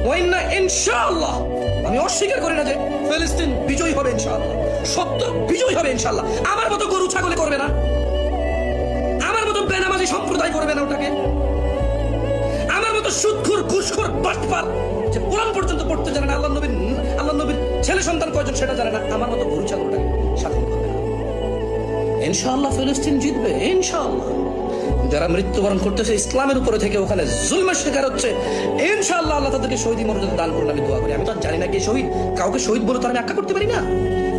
ওয়াইন্না ইনশাআল্লাহ, আমি অস্বীকার করি না যে ফিলিস্তিন বিজয়ী হবে ইনশাআল্লাহ, সত্য বিজয়ী হবে ইনশাআল্লাহ। আমার মতো গরু ছাগলে করবে না, আমার মতো বেনামাজি সম্প্রদায় করবে না ওটাকে, আমার মতো সুদখোর ঘুষখোর বাটপার যে কোরআন পর্যন্ত পড়তে জানে না, আল্লাহ নবীর ছেলে সন্তান কয়জন সেটা জানে না, আমার মতো গরু ছাগলটাকে শাসন করবে না। ইনশাআল্লাহ ফিলিস্তিন জিতবে ইনশাআল্লাহ। যারা মৃত্যুবরণ করতেছে ইসলামের উপরে থেকে, ওখানে জুলমের শিকার হচ্ছে, ইনশাআল্লাহ আল্লাহ তাদেরকে শহীদ মর্যাদা দান করুন, আমি দোয়া করি। আমি তো জানি না কে শহীদ, কাউকে শহীদ বলে তো আমি আখ্যা করতে পারি না,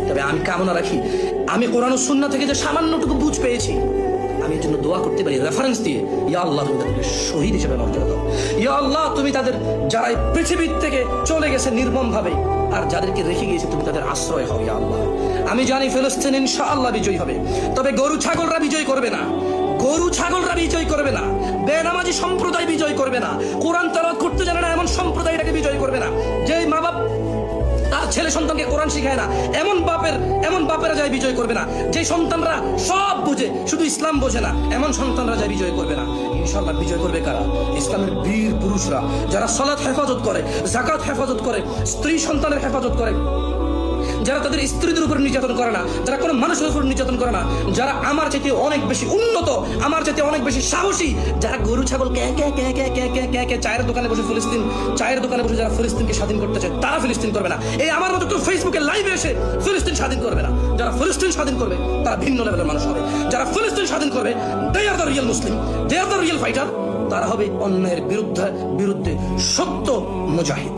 তবে আমি কামনা রাখি আমি কোরআন ও সুন্নাহ থেকে যে সামান্যটুকু বুঝ পেয়েছি, আমি এর জন্য দোয়া করতে পারি রেফারেন্স দিয়ে, ইয়া আল্লাহ তুমি তাদেরকে শহীদ হিসেবে মর্যাদা দাও, ইয়া আল্লাহ তুমি তাদের যারা পৃথিবীর থেকে চলে গেছে নির্মম ভাবে আর যাদেরকে রেখে গিয়েছে তুমি তাদের আশ্রয় হও ইয়া আল্লাহ। আমি জানি ফিলিস্তিন ইনশাআল্লাহ বিজয়ী হবে, তবে গরু ছাগলরা বিজয় করবে না, গরু ছাগলরা বিজয় করবে না, বেনামাজি সম্প্রদায় বিজয় করবে না, কোরআন তেলাওয়াত করতে জানে না এমন সম্প্রদায়টাকে বিজয় করবে না, যেই মা বাপ তার ছেলে সন্তানকে কোরআন শিখায় না এমন বাপেরা যায় বিজয় করবে না, যে সন্তানরা সব বুঝে শুধু ইসলাম বোঝে না এমন সন্তানরা যায় বিজয় করবে না। ইনশাআল্লাহ বিজয় করবে কারা? ইসলামের বীর পুরুষরা, যারা সালাত হেফাজত করে, যাকাত হেফাজত করে, স্ত্রী সন্তানের হেফাজত করে, যারা তাদের স্ত্রীদের উপর নির্যাতন করে না, যারা কোনো মানুষের উপর নির্যাতন করে না, যারা আমার চাইতে অনেক বেশি উন্নত, আমার চাইতে অনেক বেশি সাহসী, যারা গরু ছাগল চায়ের দোকানে বসে যারা ফিলিস্তিনকে স্বাধীন করতে চায়, তারা ফিলিস্তিন করবে না। এই আমার মতো কেউ ফেসবুকে লাইভে এসে ফিলিস্তিন স্বাধীন করবে না। যারা ফিলিস্তিন স্বাধীন করবে তারা ভিন্ন লেভেলের মানুষ হবে। যারা ফিলিস্তিন স্বাধীন করবে, they are the real Muslim, they are the real fighter, তারা হবে অন্যায়ের বিরুদ্ধে সত্য মুজাহিদ।